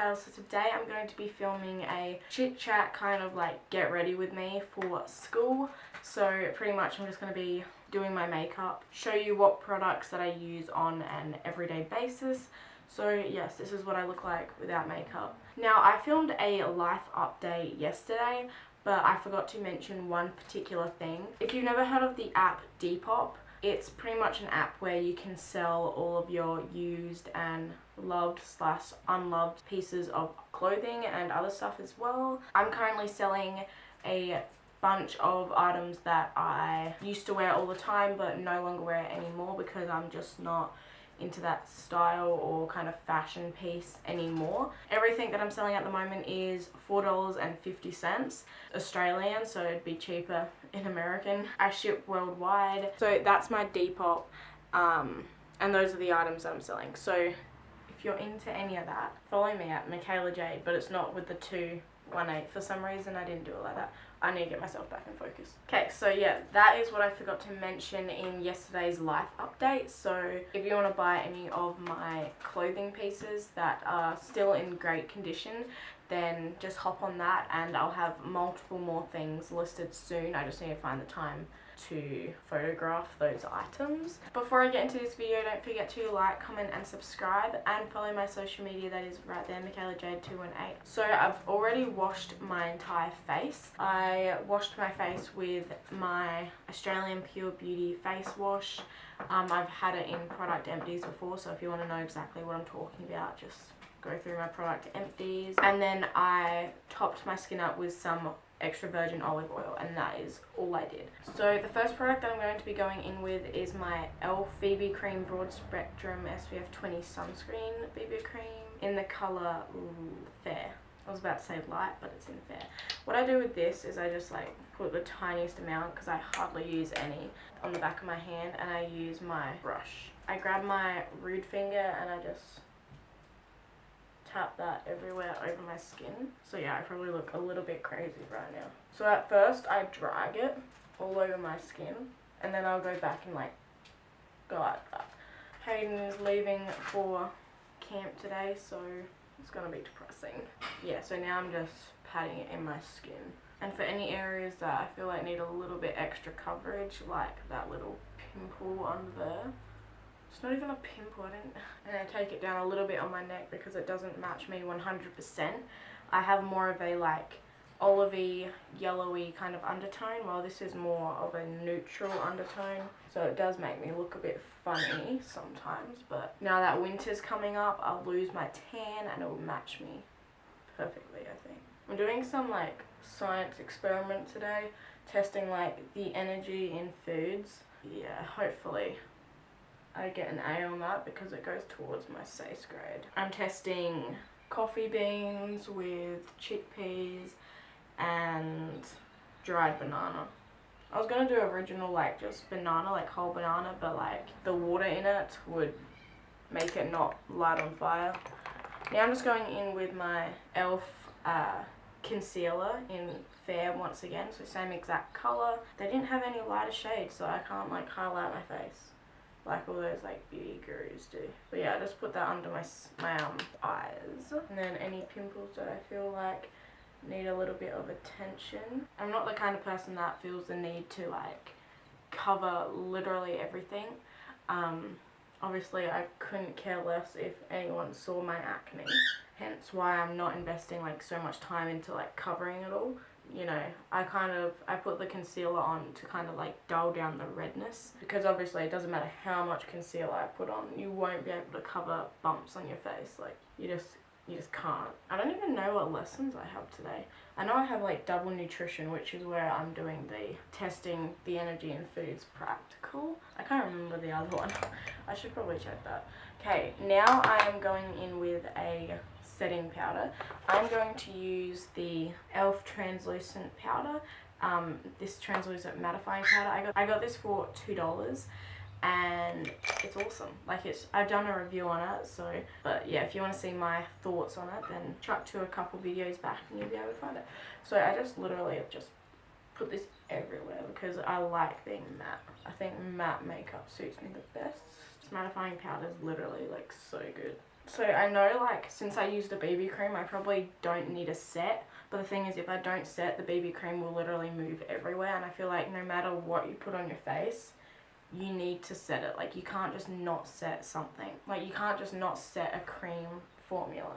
Mikayla. So today I'm going to be filming a chit chat kind of like get ready with me for school. So pretty much I'm just going to be doing my makeup, show you what products that I use on an everyday basis. So yes, this is what I look like without makeup. Now I filmed a life update yesterday, but I forgot to mention one particular thing. If you've never heard of the app Depop, it's pretty much an app where you can sell all of your used and loved / unloved pieces of clothing and other stuff as well. I'm currently selling a bunch of items that I used to wear all the time but no longer wear anymore because I'm just not into that style or kind of fashion piece anymore. Everything that I'm selling at the moment is $4.50 Australian, so it'd be cheaper in American. I ship worldwide. So that's my Depop, and those are the items that I'm selling. So if you're into any of that, follow me at Mikayla Jayde, but it's not with the 218. For some reason I didn't do it like that. I need to get myself back in focus. Okay, so yeah, that is what I forgot to mention in yesterday's life update. So if you want to buy any of my clothing pieces that are still in great condition, then just hop on that and I'll have multiple more things listed soon. I just need to find the time to photograph those items. Before I get into this video, don't forget to like, comment and subscribe and follow my social media. That is right there, Mikayla Jayde 218. So I've already washed my entire face. I washed my face with my Australian Pure Beauty face wash. I've had it in product empties before, so if you want to know exactly what I'm talking about, just go through my product empties. And then I topped my skin up with some extra virgin olive oil, and that is all I did. So the first product that I'm going to be going in with is my e.l.f. BB Cream Broad Spectrum SPF 20 Sunscreen BB Cream in the colour Fair. I was about to say light, but it's in Fair. What I do with this is I just like put the tiniest amount, because I hardly use any, on the back of my hand, and I use my brush. I grab my rude finger and I just tap that everywhere over my skin. So yeah, I probably look a little bit crazy right now. So at first I drag it all over my skin, and then I'll go back and like go like that. Hayden is leaving for camp today, so it's gonna be depressing. Yeah, so now I'm just patting it in my skin. And for any areas that I feel like need a little bit extra coverage, like that little pimple under there, it's not even a pimple, and I take it down a little bit on my neck because it doesn't match me 100%. I have more of a like olivey, yellowy kind of undertone, while this is more of a neutral undertone. So it does make me look a bit funny sometimes, but now that winter's coming up, I'll lose my tan and it will match me perfectly, I think. I'm doing some like science experiment today, testing like the energy in foods. Yeah, hopefully I get an A on that because it goes towards my SACE grade. I'm testing coffee beans with chickpeas and dried banana. I was gonna do original like just banana, like whole banana, but like the water in it would make it not light on fire. Now I'm just going in with my e.l.f. Concealer in Fair once again, so same exact colour. They didn't have any lighter shades, so I can't like highlight my face like all those like beauty gurus do. But yeah, I just put that under my eyes. And then any pimples that I feel like need a little bit of attention. I'm not the kind of person that feels the need to like cover literally everything. Obviously I couldn't care less if anyone saw my acne, hence why I'm not investing like so much time into like covering it all. You know, I put the concealer on to kind of like dull down the redness, because obviously it doesn't matter how much concealer I put on, you won't be able to cover bumps on your face. Like you just can't. I don't even know what lessons I have today. I know I have like double nutrition, which is where I'm doing the testing the energy in foods practical. I can't remember the other one. I should probably check that. Okay, now I am going in with a setting powder. I'm going to use the e.l.f. translucent powder, this translucent mattifying powder. I got this for $2 and it's awesome. Like I've done a review on it, so, but yeah, if you want to see my thoughts on it, then chuck to a couple videos back and you'll be able to find it. So I just literally just put this everywhere because I like being matte. I think matte makeup suits me the best. This mattifying powder is literally like so good. So I know, like, since I used a BB cream, I probably don't need a set. But the thing is, if I don't set, the BB cream will literally move everywhere. And I feel like no matter what you put on your face, you need to set it. Like, you can't just not set something. Like, you can't just not set a cream formula.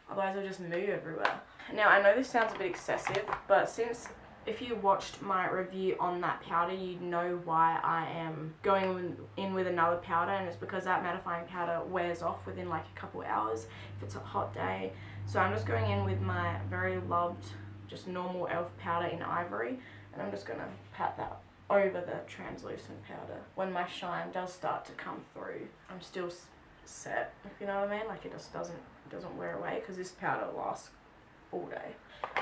Otherwise, it'll just move everywhere. Now, I know this sounds a bit excessive, but since if you watched my review on that powder, you'd know why I am going in with another powder, and it's because that mattifying powder wears off within like a couple hours if it's a hot day. So I'm just going in with my very loved, just normal e.l.f. powder in ivory, and I'm just going to pat that over the translucent powder. When my shine does start to come through, I'm still set, if you know what I mean. Like, it just doesn't wear away, because this powder lasts all day.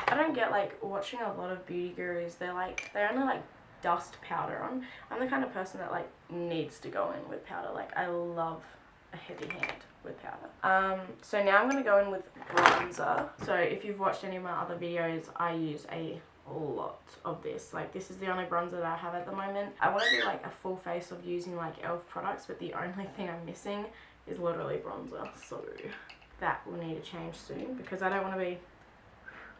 I don't get, like, watching a lot of beauty gurus, they only like dust powder on. I'm the kind of person that like needs to go in with powder. Like, I love a heavy hand with powder. So now I'm going to go in with bronzer. So if you've watched any of my other videos, I use a lot of this. Like, this is the only bronzer that I have at the moment. I want to do like a full face of using like e.l.f. products, but the only thing I'm missing is literally bronzer. So that will need to change soon, because I don't want to be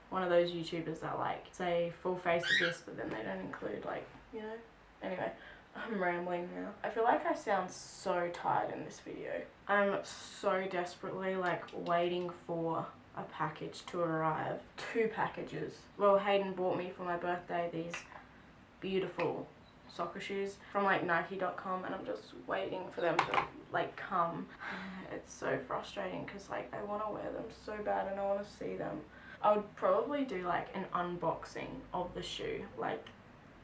one of those YouTubers that like say full face of this, but then they don't include, like, you know. Anyway, I'm rambling now. I feel like I sound so tired in this video. I'm so desperately like waiting for a package to arrive. 2 packages. Well, Hayden bought me for my birthday these beautiful soccer shoes from like Nike.com, and I'm just waiting for them to like come. It's so frustrating, because like I want to wear them so bad and I want to see them. I would probably do like an unboxing of the shoe. Like,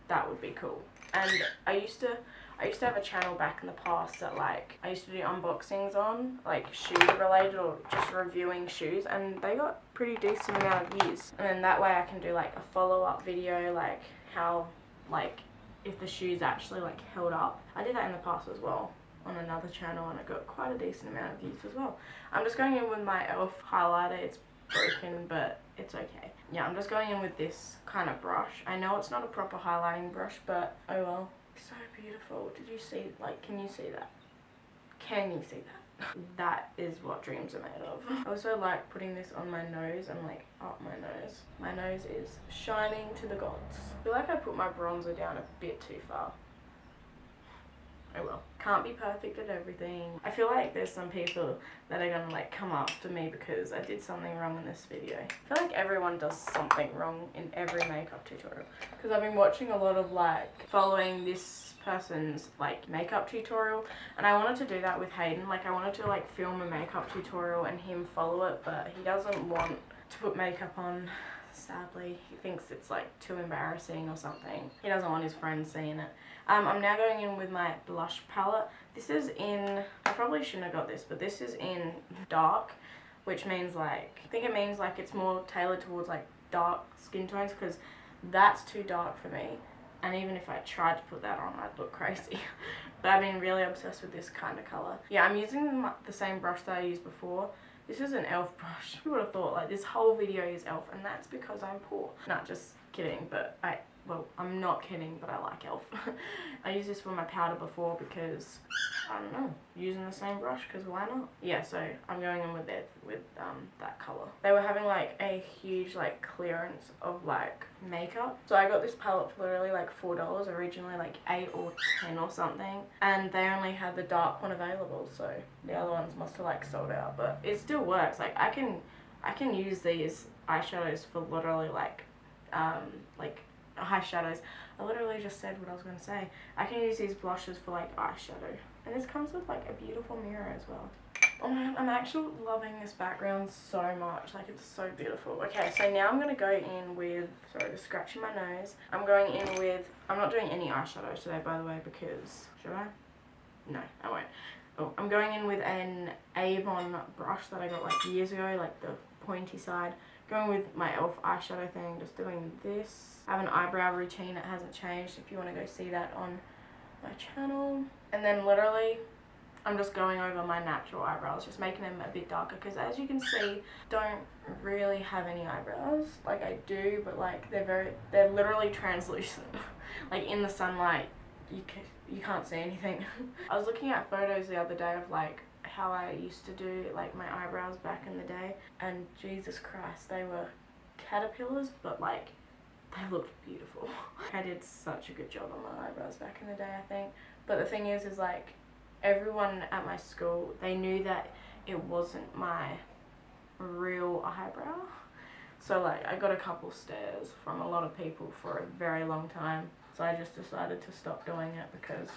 that would be cool. And I used to have a channel back in the past that like I used to do unboxings on, like shoe related or just reviewing shoes, and they got pretty decent amount of views. And then that way I can do like a follow-up video, like how, like, if the shoes actually like held up. I did that in the past as well on another channel, and it got quite a decent amount of views as well. I'm just going in with my e.l.f. highlighter. It's broken, but it's okay. Yeah, I'm just going in with this kind of brush. I know it's not a proper highlighting brush, but oh well. So beautiful. Did you see, like, can you see that? Can you see that? That is what dreams are made of. I also like putting this on my nose and like up my nose. My nose is shining to the gods. I feel like I put my bronzer down a bit too far. Oh well. Can't be perfect at everything. I feel like there's some people that are gonna like come after me because I did something wrong in this video. I feel like everyone does something wrong in every makeup tutorial, because I've been watching a lot of like following this person's like makeup tutorial, and I wanted to do that with Hayden. Like, I wanted to like film a makeup tutorial and him follow it, but he doesn't want to put makeup on. Sadly, he thinks it's like too embarrassing or something. He doesn't want his friends seeing it. I'm now going in with my blush palette. This is in, I probably shouldn't have got this, but this is in dark, which means like, I think it means like it's more tailored towards like dark skin tones, because that's too dark for me. And even if I tried to put that on, I'd look crazy. But I've been really obsessed with this kind of colour. Yeah, I'm using the same brush that I used before. This is an e.l.f. brush. Who would have thought, like, this whole video is e.l.f. and that's because I'm poor. Not just kidding, but well, I'm not kidding, but I like e.l.f. I used this for my powder before because, I don't know, using the same brush, because why not? Yeah, so I'm going in with that colour. They were having like a huge like clearance of like makeup. So I got this palette for literally like $4, originally like 8 or 10 or something. And they only had the dark one available, so the other ones must have like sold out. But it still works. Like, I can use these eyeshadows for literally like eyeshadows. I literally just said what I was going to say. I can use these blushes for like eyeshadow. And this comes with like a beautiful mirror as well. Oh my god, I'm actually loving this background so much. Like, it's so beautiful. Okay, so now I'm going to go in with, sorry, just scratching my nose. I'm going in with, I'm not doing any eyeshadow today, by the way, because, should I? No, I won't. Oh, I'm going in with an Avon brush that I got like years ago, like the pointy side. Going with my e.l.f. eyeshadow thing, just doing this. I have an eyebrow routine, it hasn't changed if you want to go see that on my channel. And then literally, I'm just going over my natural eyebrows, just making them a bit darker, because as you can see, don't really have any eyebrows. Like, I do, but like they're literally translucent. Like, in the sunlight, you can't see anything. I was looking at photos the other day of like how I used to do like my eyebrows back in the day, and Jesus Christ, they were caterpillars, but like they looked beautiful. I did such a good job on my eyebrows back in the day, I think. But the thing is like everyone at my school, they knew that it wasn't my real eyebrow. So like I got a couple stares from a lot of people for a very long time. So I just decided to stop doing it because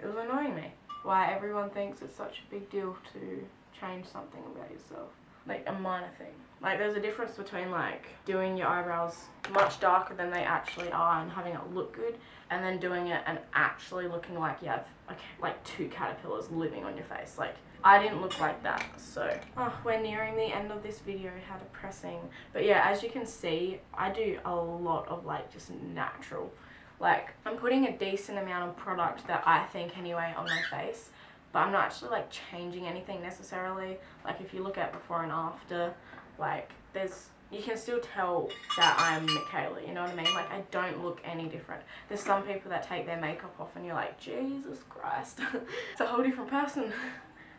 it was annoying me. Why everyone thinks it's such a big deal to change something about yourself. Like a minor thing. Like there's a difference between like doing your eyebrows much darker than they actually are and having it look good, and then doing it and actually looking like you have like 2 caterpillars living on your face. Like I didn't look like that. So we're nearing the end of this video. How depressing. But yeah, as you can see, I do a lot of like just natural. Like I'm putting a decent amount of product that I think anyway on my face, but I'm not actually like changing anything necessarily. Like if you look at before and after, like you can still tell that I'm Mikayla, you know what I mean? Like I don't look any different. There's some people that take their makeup off and you're like, Jesus Christ, it's a whole different person.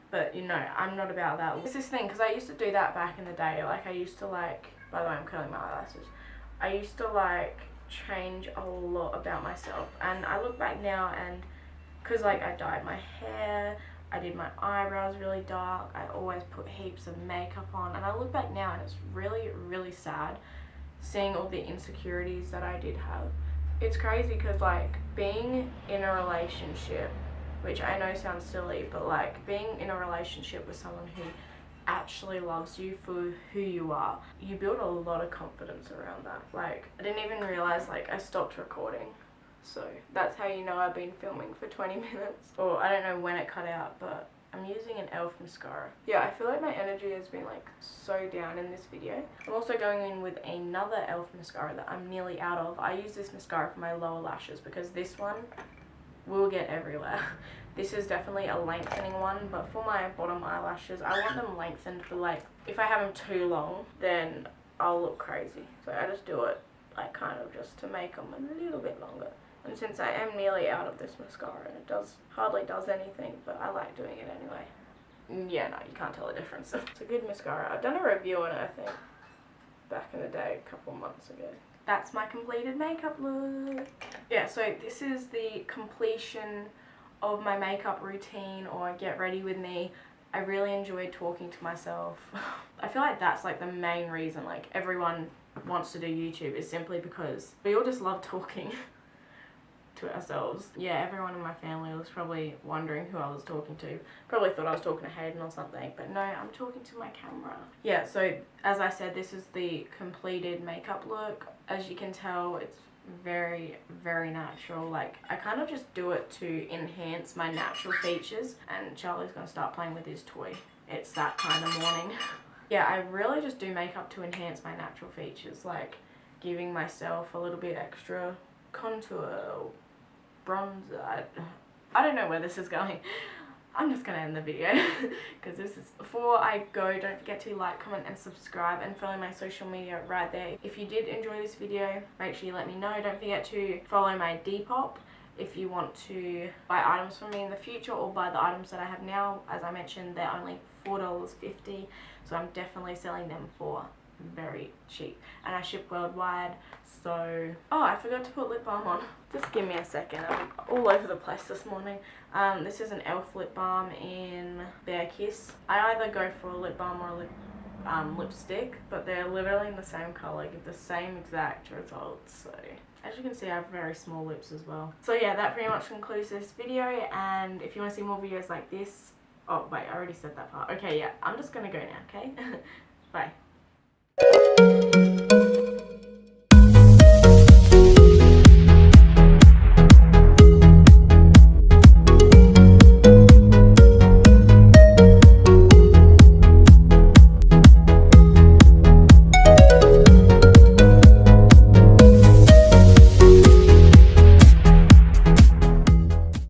But you know, I'm not about that. It's this thing, because I used to do that back in the day. Like I used to like, by the way I'm curling my eyelashes, I used to like change a lot about myself, and I look back now and because like I dyed my hair, I did my eyebrows really dark, I always put heaps of makeup on, and I look back now and it's really, really sad seeing all the insecurities that I did have. It's crazy because like being in a relationship, which I know sounds silly, but like being in a relationship with someone who actually loves you for who you are, you build a lot of confidence around that. Like I didn't even realize like I stopped recording. So that's how you know I've been filming for 20 minutes. Or I don't know when it cut out, but I'm using an e.l.f. mascara. Yeah, I feel like my energy has been like so down in this video. I'm also going in with another e.l.f. mascara that I'm nearly out of. I use this mascara for my lower lashes because this one will get everywhere. This is definitely a lengthening one, but for my bottom eyelashes, I want them lengthened for like, if I have them too long, then I'll look crazy. So I just do it like kind of just to make them a little bit longer. And since I am nearly out of this mascara, it hardly does anything, but I like doing it anyway. Yeah, no, you can't tell the difference. It's a good mascara. I've done a review on it, I think, back in the day, a couple months ago. That's my completed makeup look. Yeah, so this is the completion of my makeup routine, or get ready with me. I really enjoyed talking to myself. I feel like that's like the main reason like everyone wants to do YouTube, is simply because we all just love talking to ourselves. Yeah, everyone in my family was probably wondering who I was talking to. Probably thought I was talking to Hayden or something, but no, I'm talking to my camera. Yeah, so as I said, this is the completed makeup look. As you can tell, it's very, very natural. Like I kind of just do it to enhance my natural features, and Charlie's gonna start playing with his toy. It's that kind of morning. Yeah, I really just do makeup to enhance my natural features, like giving myself a little bit extra contour, bronzer. I don't know where this is going. I'm just gonna end the video because this is, before I go, don't forget to like, comment and subscribe, and follow my social media right there. If you did enjoy this video, make sure you let me know. Don't forget to follow my Depop if you want to buy items from me in the future, or buy the items that I have now. As I mentioned, they're only $4.50, so I'm definitely selling them for very cheap, and I ship worldwide. So I forgot to put lip balm on. Just give me a second, I'm all over the place this morning. This is an e.l.f. lip balm in Bear Kiss. I either go for a lip balm or a lipstick, but they're literally in the same color, give the same exact results. So as you can see, I have very small lips as well. So yeah, that pretty much concludes this video, and if you want to see more videos like this, oh wait, I already said that part. Okay, yeah, I'm just gonna go now, okay? Bye.